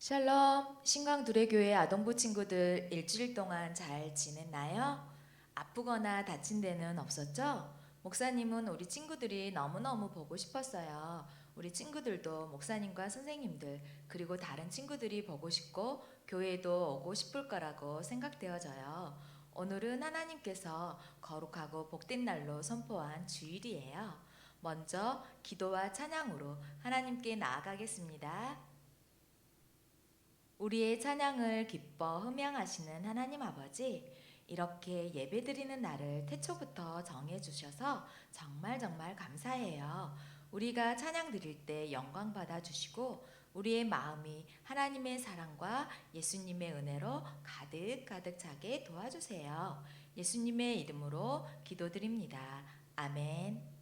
샬롬, 신광두레교회 아동부 친구들 일주일 동안 잘 지냈나요? 아프거나 다친 데는 없었죠? 목사님은 우리 친구들이 너무너무 보고 싶었어요. 우리 친구들도 목사님과 선생님들 그리고 다른 친구들이 보고 싶고 교회에도 오고 싶을 거라고 생각되어져요. 오늘은 하나님께서 거룩하고 복된 날로 선포한 주일이에요. 먼저 기도와 찬양으로 하나님께 나아가겠습니다. 우리의 찬양을 기뻐 흠양하시는 하나님 아버지, 이렇게 예배드리는 날을 태초부터 정해주셔서 정말 감사해요. 우리가 찬양 드릴 때 영광 받아주시고 우리의 마음이 하나님의 사랑과 예수님의 은혜로 가득 차게 도와주세요. 예수님의 이름으로 기도드립니다. 아멘.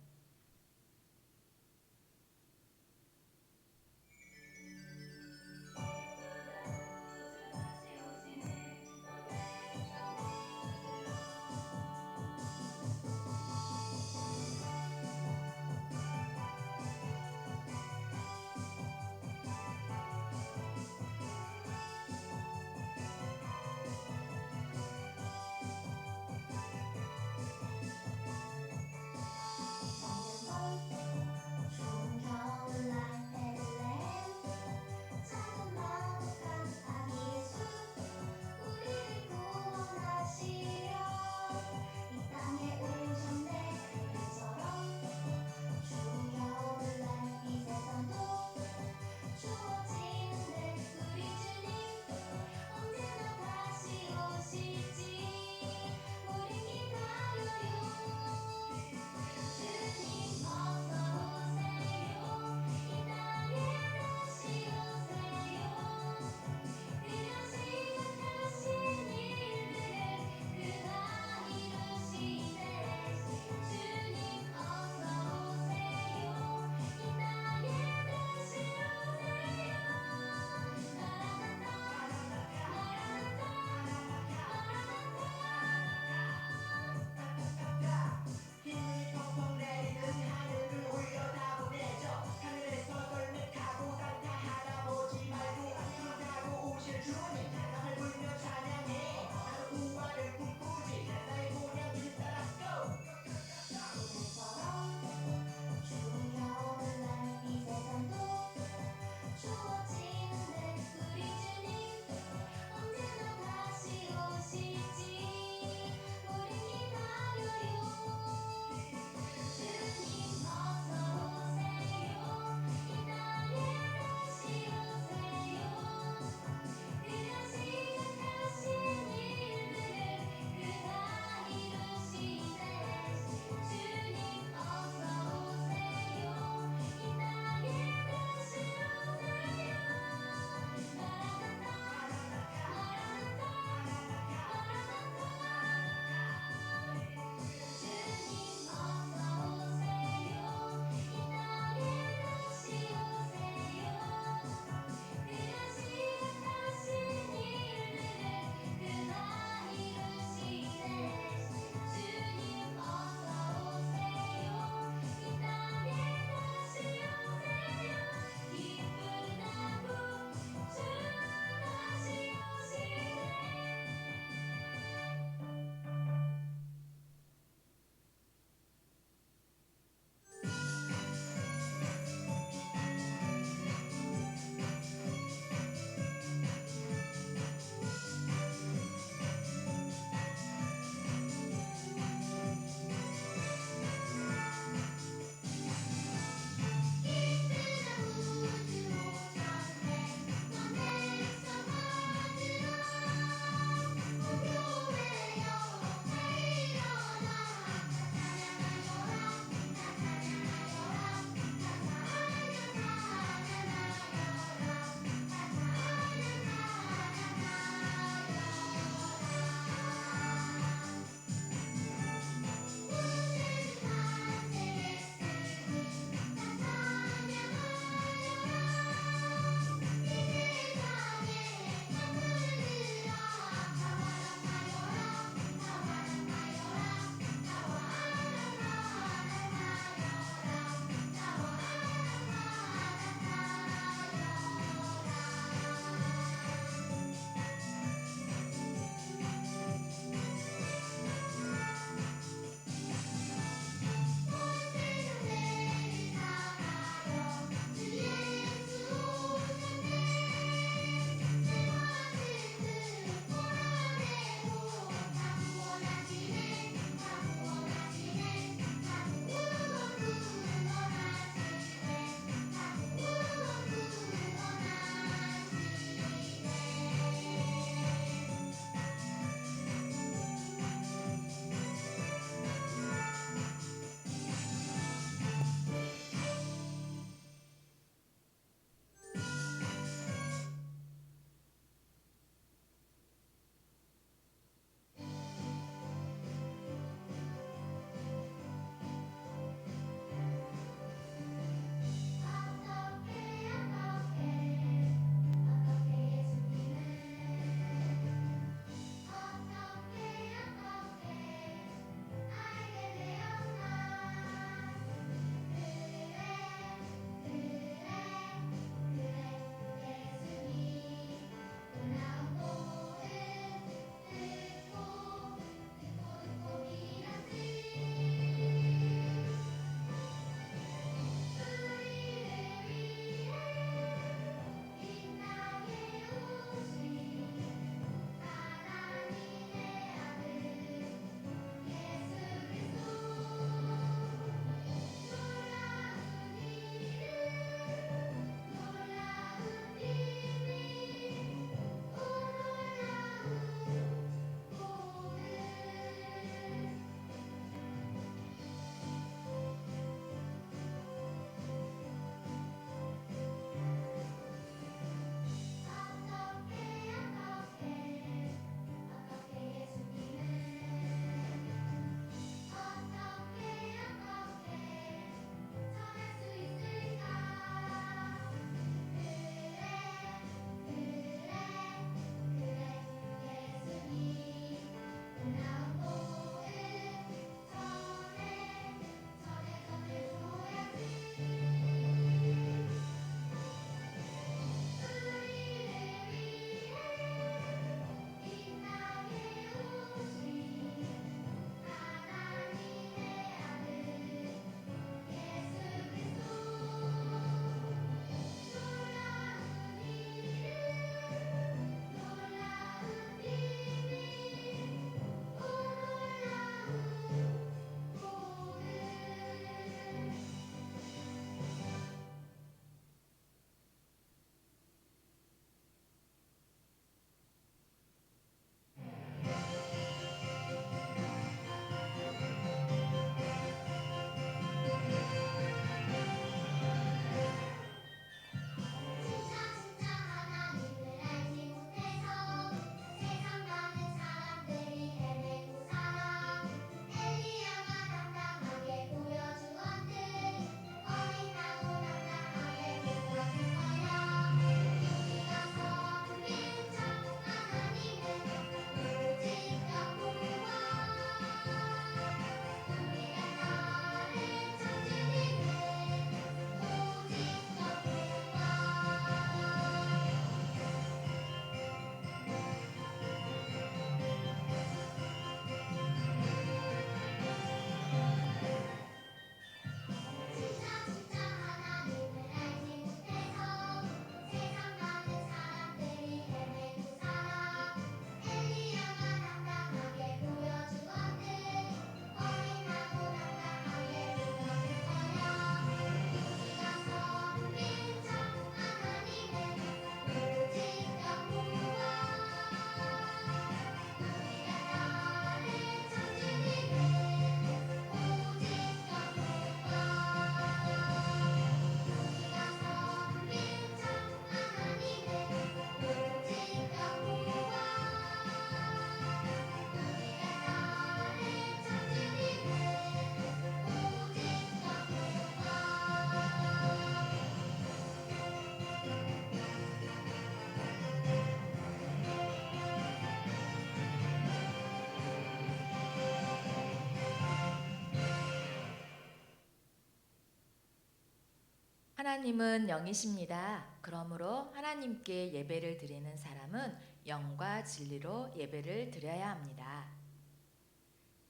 하나님은 영이십니다. 그러므로 하나님께 예배를 드리는 사람은 영과 진리로 예배를 드려야 합니다.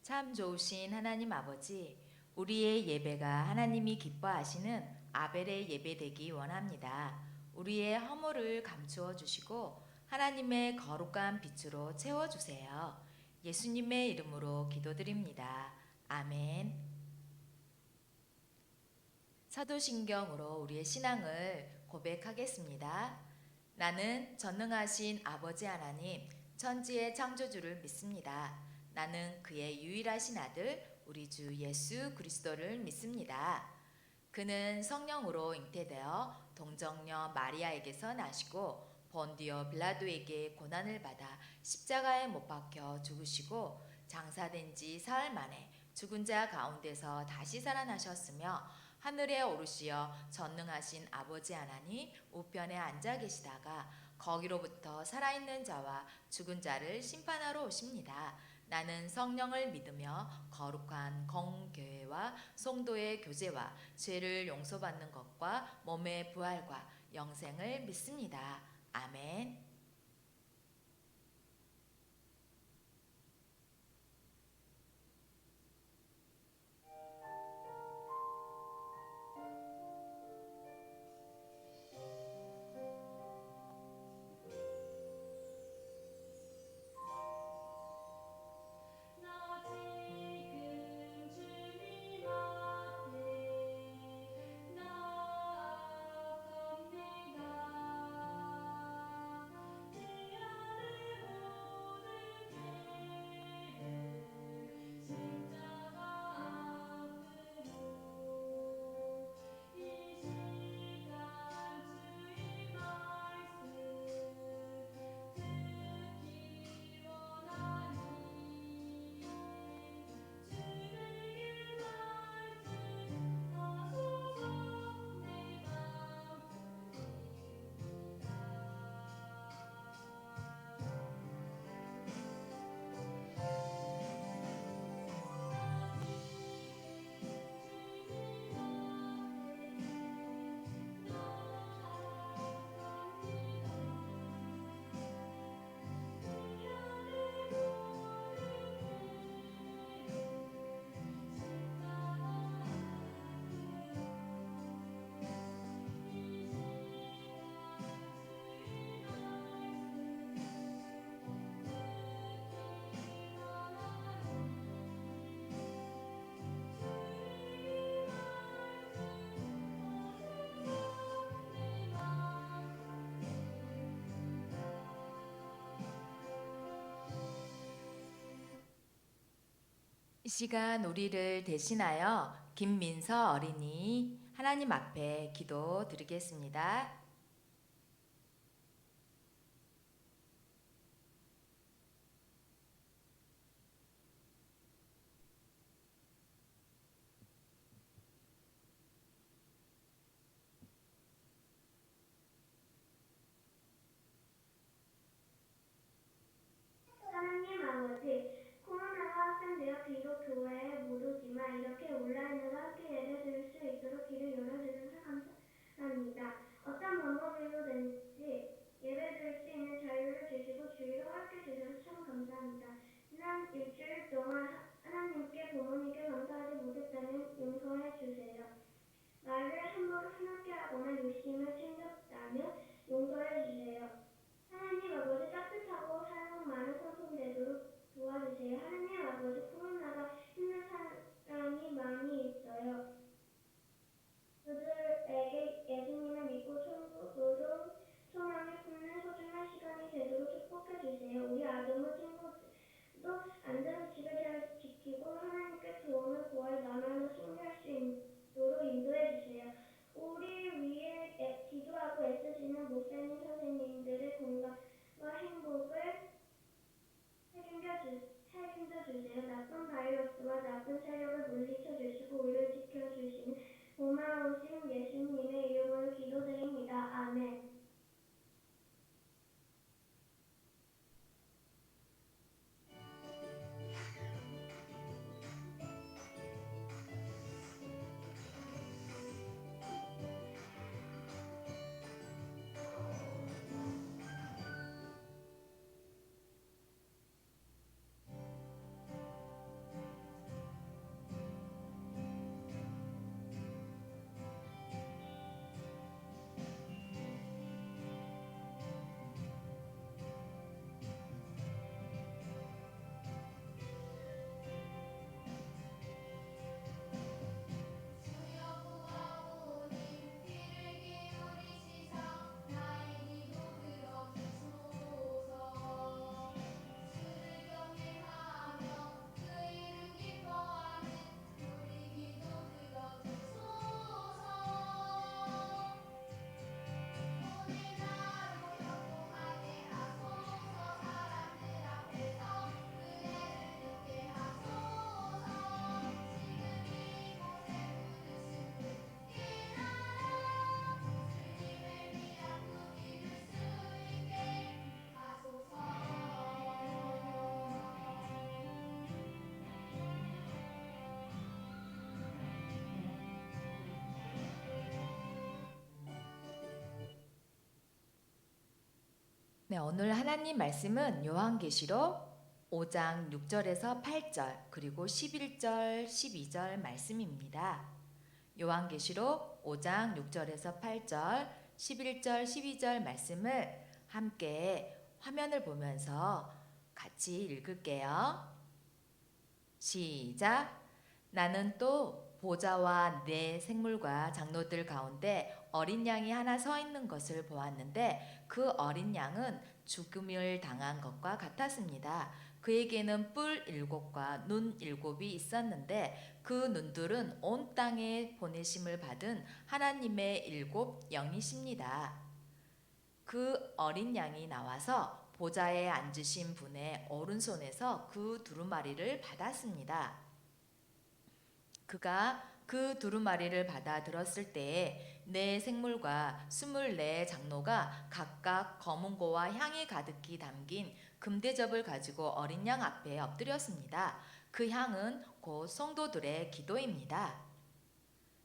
참 좋으신 하나님 아버지, 우리의 예배가 하나님이 기뻐하시는 아벨의 예배 되기 원합니다. 우리의 허물을 감추어 주시고 하나님의 거룩한 빛으로 채워 주세요. 예수님의 이름으로 기도드립니다. 아멘. 사도신경으로 우리의 신앙을 고백하겠습니다. 나는 전능하신 아버지 하나님, 천지의 창조주를 믿습니다. 나는 그의 유일하신 아들, 우리 주 예수 그리스도를 믿습니다. 그는 성령으로 잉태되어 동정녀 마리아에게서 나시고 본디오 빌라도에게 고난을 받아 십자가에 못 박혀 죽으시고 장사된 지 사흘 만에 죽은 자 가운데서 다시 살아나셨으며 하늘에 오르시어 전능하신 아버지 하나님 우편에 앉아 계시다가 거기로부터 살아있는 자와 죽은 자를 심판하러 오십니다. 나는 성령을 믿으며 거룩한 공교회와 성도의 교제와 죄를 용서받는 것과 몸의 부활과 영생을 믿습니다. 아멘. 나 지금 주님 앞에 나아갑니다. 이 아래 모든 죄를 십자가 앞으로 이 시간 주의 말씀 듣기 원하니 주의 말씀하소서 내 맘 이 시간 우리를 대신하여 김민서 어린이 하나님 앞에 기도 드리겠습니다. 하나님 아버지, 코로나가 확산되어 비록 교회에 못 오지만 이렇게 온라인으로 함께 예배드릴 수 있도록 길을 열어주셔서 감사합니다. 어떤 방법으로든지 예배드릴 수 있는 자유를 주시고 주의로 함께 주셔서 참 감사합니다. 지난 일주일 동안 하나님께 부모님께 감사하지 못했다면 용서해 주세요. 말을 함부로 하나게 하거나 욕심을 챙겼다면 용서해 주세요. 하나님 아버지, 따뜻하고 사랑 많은 성품 되도록 도와주세요. 하나님 아버지, 코로나가 힘든 사람이 많이 있어요. 그들에게 예수님을 믿고 천국으로 소망을 품는 소중한 시간이 되도록 축복해 주세요. 우리 아동과 친구도 안전한 집을 잘 지키고 하나님께 도움을 구할 나라로 승리할 수 있도록 인도해 주세요. 우리 위해 기도하고 애쓰시는 목사님, 선생님들의 건강과 행복을 책임져 주세요. 나쁜 바이러스와 나쁜 세력을 물리쳐 주시고 우리를 지켜주시는 고마우신 예수님의 이름으로 기도드립니다. 아멘. 네, 오늘 하나님 말씀은 요한계시록 5장 6절에서 8절 그리고 11절, 12절 말씀입니다. 요한계시록 5장 6절에서 8절, 11절, 12절 말씀을 함께 화면을 보면서 같이 읽을게요. 시작. 나는 또 보좌와 네 생물과 장로들 가운데 어린 양이 하나 서 있는 것을 보았는데 그 어린 양은 죽음을 당한 것과 같았습니다. 그에게는 뿔 7과 눈 7이 있었는데 그 눈들은 온 땅에 보내심을 받은 하나님의 7 영이십니다. 그 어린 양이 나와서 보좌에 앉으신 분의 오른손에서 그 두루마리를 받았습니다. 그가 그 두루마리를 받아 들었을 때에 네 생물과 24 장로가 각각 검은고와 향이 가득히 담긴 금대접을 가지고 어린 양 앞에 엎드렸습니다. 그 향은 곧 성도들의 기도입니다.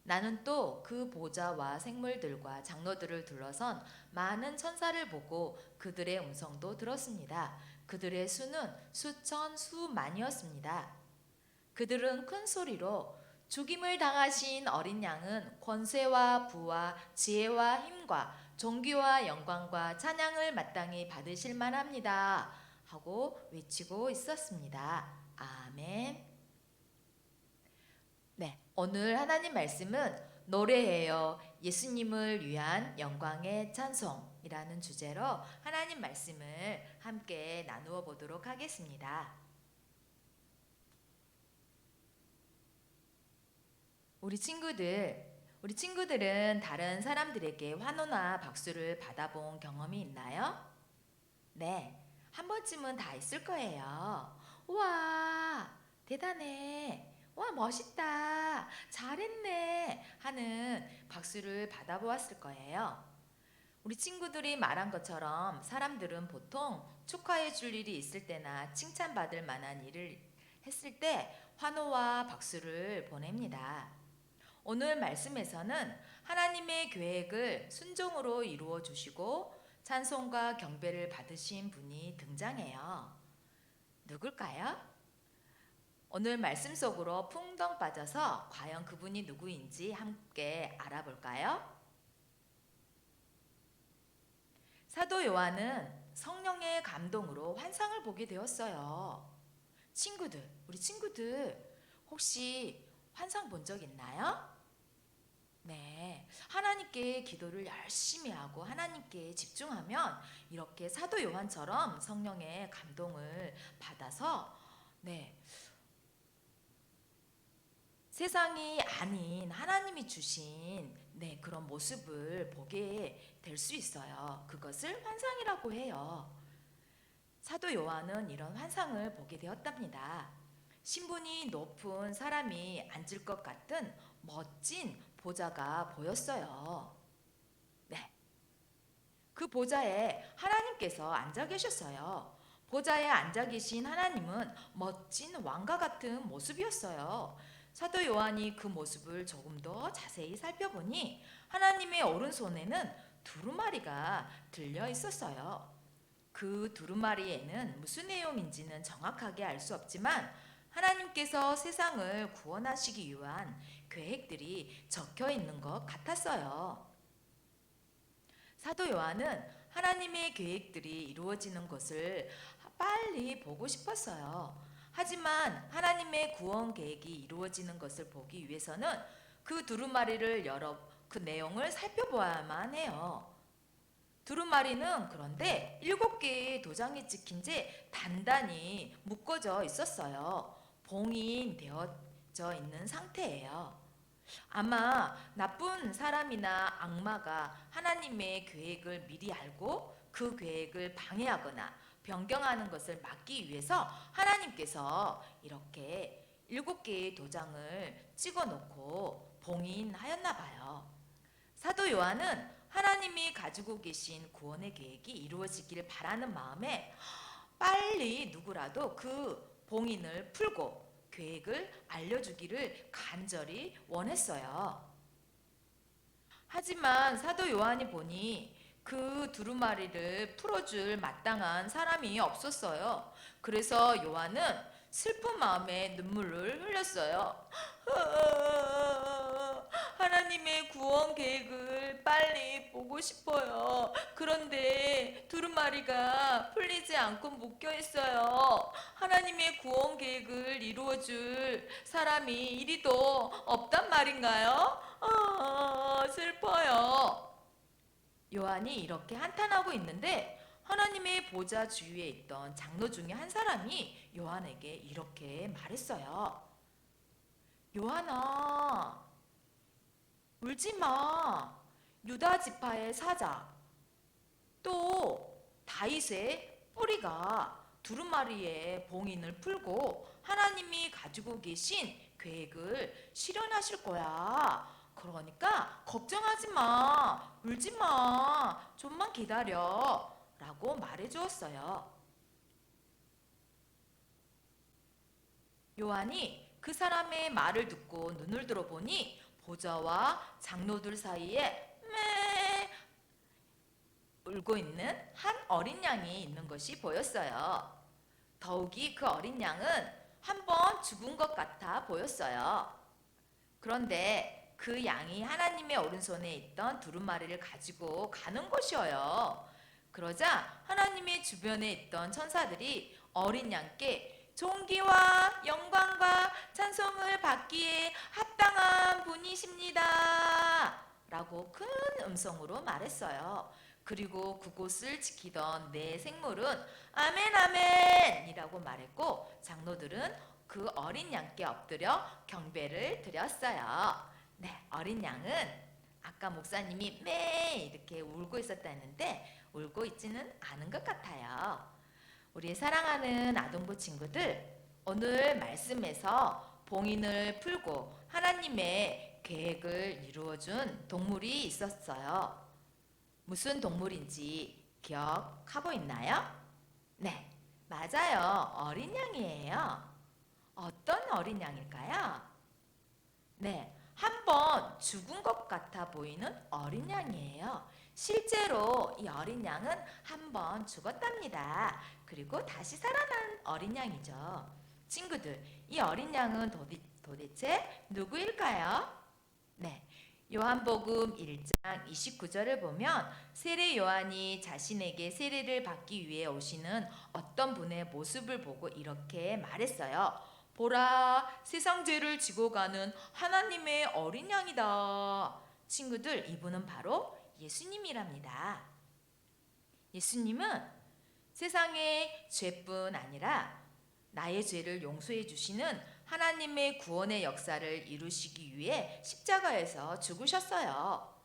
나는 또 그 보좌와 생물들과 장로들을 둘러선 많은 천사를 보고 그들의 음성도 들었습니다. 그들의 수는 수천 수만이었습니다. 그들은 큰 소리로 죽임을 당하신 어린 양은 권세와 부와 지혜와 힘과 존귀와 영광과 찬양을 마땅히 받으실 만합니다 하고 외치고 있었습니다. 아멘. 네, 오늘 하나님 말씀은 노래해요 예수님을 위한 영광의 찬송이라는 주제로 하나님 말씀을 함께 나누어 보도록 하겠습니다. 우리 친구들은 다른 사람들에게 환호나 박수를 받아본 경험이 있나요? 네, 한 번쯤은 다 있을 거예요. 우와, 대단해. 와, 멋있다. 잘했네. 하는 박수를 받아보았을 거예요. 우리 친구들이 말한 것처럼 사람들은 보통 축하해 줄 일이 있을 때나 칭찬받을 만한 일을 했을 때 환호와 박수를 보냅니다. 오늘 말씀에서는 하나님의 계획을 순종으로 이루어 주시고 찬송과 경배를 받으신 분이 등장해요. 누굴까요? 오늘 말씀 속으로 풍덩 빠져서 과연 그분이 누구인지 함께 알아볼까요? 사도 요한은 성령의 감동으로 환상을 보게 되었어요. 우리 친구들 혹시 환상 본 적 있나요? 네, 하나님께 기도를 열심히 하고 하나님께 집중하면 이렇게 사도 요한처럼 성령의 감동을 받아서 세상이 아닌 하나님이 주신 그런 모습을 보게 될 수 있어요. 그것을 환상이라고 해요. 사도 요한은 이런 환상을 보게 되었답니다. 신분이 높은 사람이 앉을 것 같은 멋진 보좌가 보였어요. 네. 그 보좌에 하나님께서 앉아 계셨어요. 보좌에 앉아 계신 하나님은 멋진 왕과 같은 모습이었어요. 사도 요한이 그 모습을 조금 더 자세히 살펴보니 하나님의 오른손에는 두루마리가 들려 있었어요. 그 두루마리에는 무슨 내용인지는 정확하게 알 수 없지만 하나님께서 세상을 구원하시기 위한 계획들이 적혀 있는 것 같았어요. 사도 요한은 하나님의 계획들이 이루어지는 것을 빨리 보고 싶었어요. 하지만 하나님의 구원 계획이 이루어지는 것을 보기 위해서는 그 두루마리를 열어 그 내용을 살펴보아야만 해요. 두루마리는 그런데 7개의 도장이 찍힌 채 단단히 묶어져 있었어요. 봉인되어져 있는 상태예요. 아마 나쁜 사람이나 악마가 하나님의 계획을 미리 알고 그 계획을 방해하거나 변경하는 것을 막기 위해서 하나님께서 이렇게 7개의 도장을 찍어 놓고 봉인하였나 봐요. 사도 요한은 하나님이 가지고 계신 구원의 계획이 이루어지길 바라는 마음에 빨리 누구라도 그 봉인을 풀고 계획을 알려주기를 간절히 원했어요. 하지만 사도 요한이 보니 그 두루마리를 풀어줄 마땅한 사람이 없었어요. 그래서 요한은 슬픈 마음에 눈물을 흘렸어요. 하나님의 구원 계획을 빨리 보고 싶어요. 그런데 두루마리가 풀리지 않고 묶여 있어요. 하나님의 구원 계획을 이루어줄 사람이 이리도 없단 말인가요? 슬퍼요. 요한이 이렇게 한탄하고 있는데 하나님의 보좌 주위에 있던 장로 중에 한 사람이 요한에게 이렇게 말했어요. 요한아, 울지 마. 유다 지파의 사자, 또 다윗의 뿌리가 두루마리의 봉인을 풀고 하나님이 가지고 계신 계획을 실현하실 거야. 그러니까 걱정하지 마. 울지 마. 좀만 기다려. 라고 말해 주었어요. 요한이 그 사람의 말을 듣고 눈을 들어보니 보좌와 장로들 사이에 울고 있는 한 어린 양이 있는 것이 보였어요. 더욱이 그 어린 양은 한 번 죽은 것 같아 보였어요. 그런데 그 양이 하나님의 오른손에 있던 두루마리를 가지고 가는 것이어요. 그러자 하나님의 주변에 있던 천사들이 어린 양께 존귀와 영광과 찬송을 받기에 합당한 분이십니다. 라고 큰 음성으로 말했어요. 그리고 그곳을 지키던 네 생물은 아멘 아멘 이라고 말했고 장로들은 그 어린 양께 엎드려 경배를 드렸어요. 네, 어린 양은 아까 목사님이 매 이렇게 울고 있었다 했는데 울고 있지는 않은 것 같아요. 우리 사랑하는 아동부 친구들, 오늘 말씀에서 봉인을 풀고 하나님의 계획을 이루어준 동물이 있었어요. 무슨 동물인지 기억하고 있나요? 네, 맞아요. 어린 양이에요. 어떤 어린 양일까요? 네, 한 번 죽은 것 같아 보이는 어린 양이에요. 실제로 이 어린 양은 한 번 죽었답니다. 그리고 다시 살아난 어린 양이죠. 친구들, 이 어린 양은 도대체 누구일까요? 네, 요한복음 1장 29절을 보면 세례 요한이 자신에게 세례를 받기 위해 오시는 어떤 분의 모습을 보고 이렇게 말했어요. 보라, 세상 죄를 지고 가는 하나님의 어린 양이다. 친구들, 이분은 바로 예수님이랍니다. 예수님은 세상의 죄뿐 아니라 나의 죄를 용서해 주시는 하나님의 구원의 역사를 이루시기 위해 십자가에서 죽으셨어요.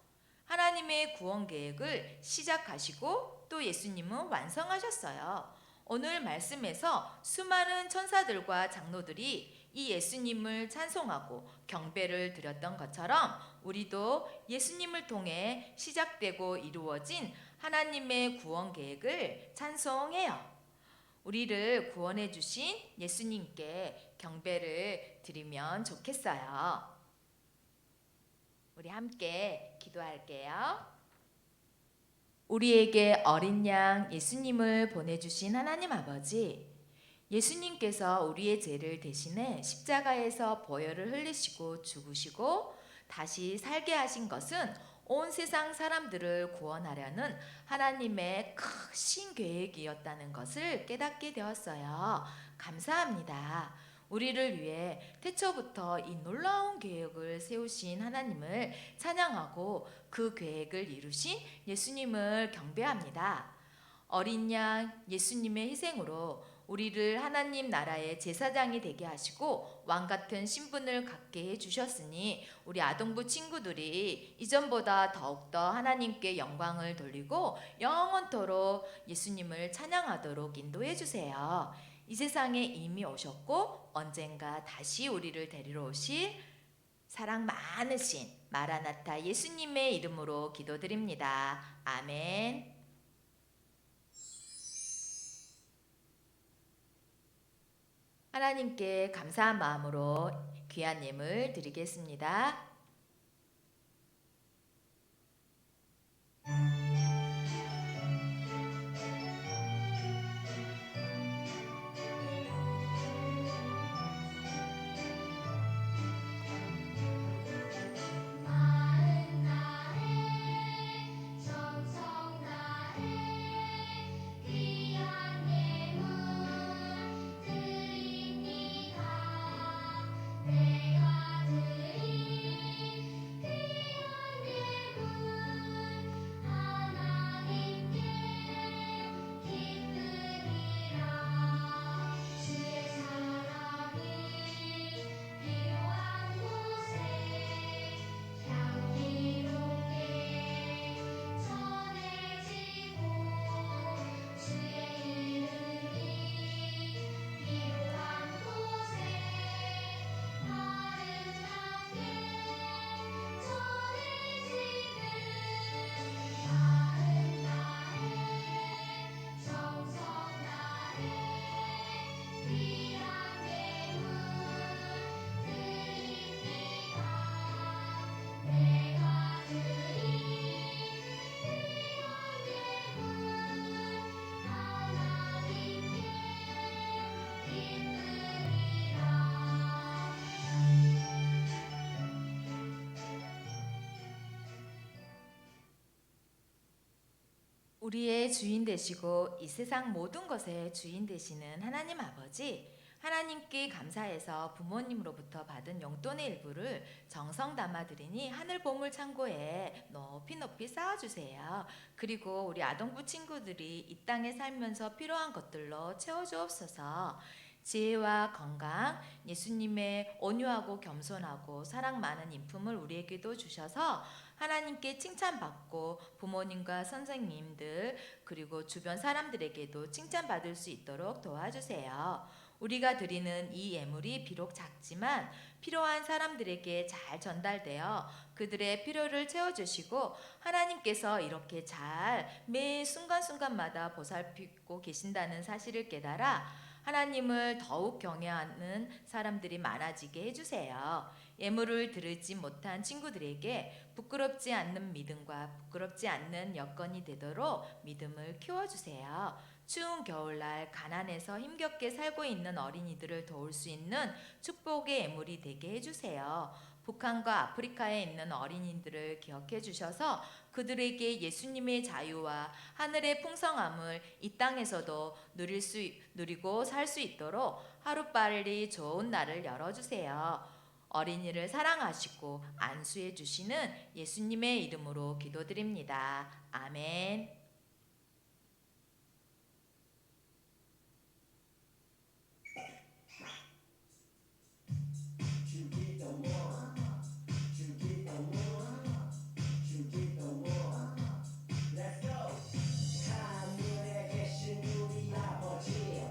하나님의 구원 계획을 시작하시고 또 예수님은 완성하셨어요. 오늘 말씀에서 수많은 천사들과 장로들이 이 예수님을 찬송하고 경배를 드렸던 것처럼 우리도 예수님을 통해 시작되고 이루어진 하나님의 구원 계획을 찬송해요. 우리를 구원해 주신 예수님께 경배를 드리면 좋겠어요. 우리 함께 기도할게요. 우리에게 어린 양 예수님을 보내주신 하나님 아버지, 예수님께서 우리의 죄를 대신해 십자가에서 보혈을 흘리시고 죽으시고 다시 살게 하신 것은 온 세상 사람들을 구원하려는 하나님의 크신 계획이었다는 것을 깨닫게 되었어요. 감사합니다. 우리를 위해 태초부터 이 놀라운 계획을 세우신 하나님을 찬양하고 그 계획을 이루신 예수님을 경배합니다. 어린 양 예수님의 희생으로 우리를 하나님 나라의 제사장이 되게 하시고 왕 같은 신분을 갖게 해주셨으니 우리 아동부 친구들이 이전보다 더욱더 하나님께 영광을 돌리고 영원토록 예수님을 찬양하도록 인도해 주세요. 이 세상에 이미 오셨고 언젠가 다시 우리를 데리러 오실 사랑 많으신 마라나타 예수님의 이름으로 기도드립니다. 아멘. 하나님께 감사한 마음으로 귀한 예물 드리겠습니다. 우리의 주인 되시고 이 세상 모든 것의 주인 되시는 하나님 아버지, 하나님께 감사해서 부모님으로부터 받은 용돈의 일부를 정성 담아 드리니 하늘 보물 창고에 높이 높이 쌓아주세요. 그리고 우리 아동부 친구들이 이 땅에 살면서 필요한 것들로 채워주옵소서. 지혜와 건강, 예수님의 온유하고 겸손하고 사랑 많은 인품을 우리에게도 주셔서 하나님께 칭찬받고 부모님과 선생님들 그리고 주변 사람들에게도 칭찬받을 수 있도록 도와주세요. 우리가 드리는 이 예물이 비록 작지만 필요한 사람들에게 잘 전달되어 그들의 필요를 채워주시고 하나님께서 이렇게 잘 매 순간순간마다 보살피고 계신다는 사실을 깨달아 하나님을 더욱 경외하는 사람들이 많아지게 해주세요. 예물을 들으지 못한 친구들에게 부끄럽지 않는 믿음과 부끄럽지 않는 여건이 되도록 믿음을 키워주세요. 추운 겨울날 가난해서 힘겹게 살고 있는 어린이들을 도울 수 있는 축복의 예물이 되게 해주세요. 북한과 아프리카에 있는 어린이들을 기억해 주셔서 그들에게 예수님의 자유와 하늘의 풍성함을 이 땅에서도 누리고 살 수 있도록 하루빨리 좋은 날을 열어주세요. 어린이를 사랑하시고 안수해 주시는 예수님의 이름으로 기도드립니다. 아멘. 하늘에 계신 우리 아버지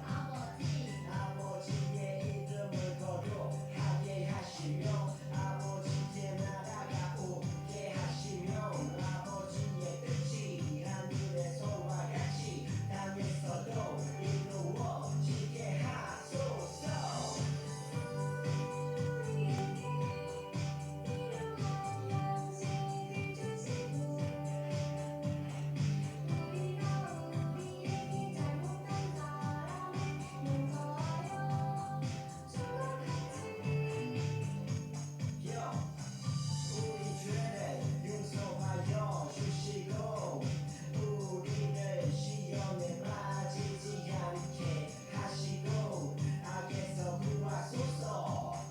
아버지의 이름을 거룩하게 하시며 아버지의 나라가 오게 하시며 아버지의 뜻이 하늘에서와 같이 땅에서도 이루어지게 하소서. 우리 죄를 용서하여 주시고 우리를 시험에 빠지지 않게 하시고 악에서 구하소서.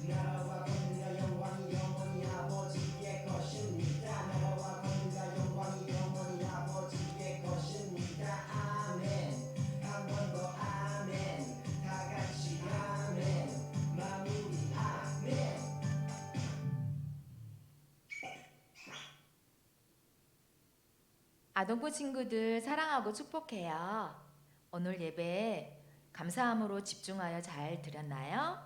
나라와 권능과 영광이 영원히 아버지의 것입니다. 나라와 권능과 영광이 영원히 아버지의 것입니다. 아멘. 한 번 더 아멘. 다 같이 아멘. 마무리 아멘. 아동부 친구들 사랑하고 축복해요. 오늘 예배 감사함으로 집중하여 잘 드렸나요?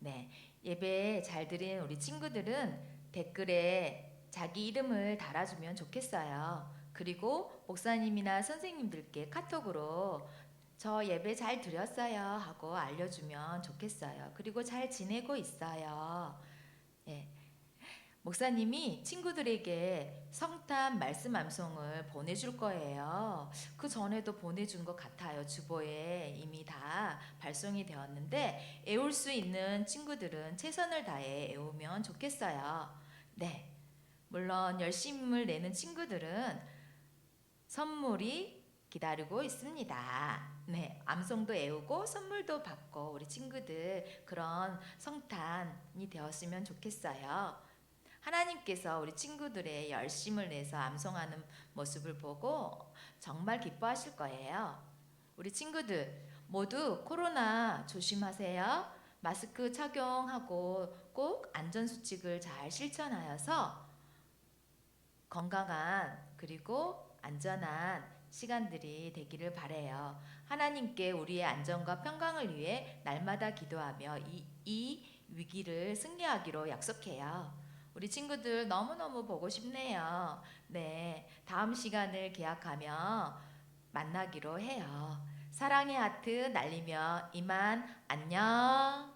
네, 예배 잘 드린 우리 친구들은 댓글에 자기 이름을 달아주면 좋겠어요. 그리고 목사님이나 선생님들께 카톡으로 저 예배 잘 드렸어요 하고 알려주면 좋겠어요. 그리고 잘 지내고 있어요. 예. 목사님이 친구들에게 성탄 말씀 암송을 보내줄 거예요. 그 전에도 보내준 것 같아요. 주보에 이미 다 발송이 되었는데 애울 수 있는 친구들은 최선을 다해 애우면 좋겠어요. 네, 물론 열심을 내는 친구들은 선물이 기다리고 있습니다. 네, 암송도 애우고 선물도 받고 우리 친구들 그런 성탄이 되었으면 좋겠어요. 하나님께서 우리 친구들의 열심을 내서 암송하는 모습을 보고 정말 기뻐하실 거예요. 우리 친구들 모두 코로나 조심하세요. 마스크 착용하고 꼭 안전수칙을 잘 실천하여서 건강한 그리고 안전한 시간들이 되기를 바래요. 하나님께 우리의 안전과 평강을 위해 날마다 기도하며 이 위기를 승리하기로 약속해요. 우리 친구들 너무너무 보고 싶네요. 네, 다음 시간을 기약하며 만나기로 해요. 사랑의 하트 날리며 이만 안녕.